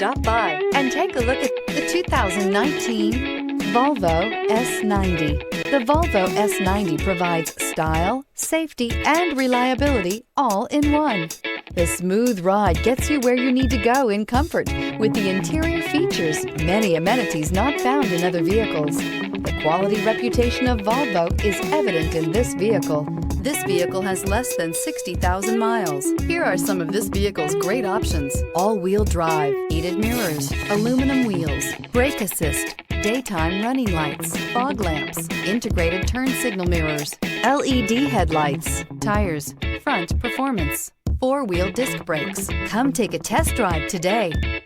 Stop by and take a look at the 2019 Volvo S90. The Volvo S90 provides style, safety, and reliability all in one. The smooth ride gets you where you need to go in comfort with the interior features many amenities not found in other vehicles. The quality reputation of Volvo is evident in this vehicle. This vehicle has less than 60,000 miles. Here are some of this vehicle's great options: all-wheel drive, heated mirrors, aluminum wheels, brake assist, daytime running lights, fog lamps, integrated turn signal mirrors, LED headlights, tires, front performance, four-wheel disc brakes. Come take a test drive today.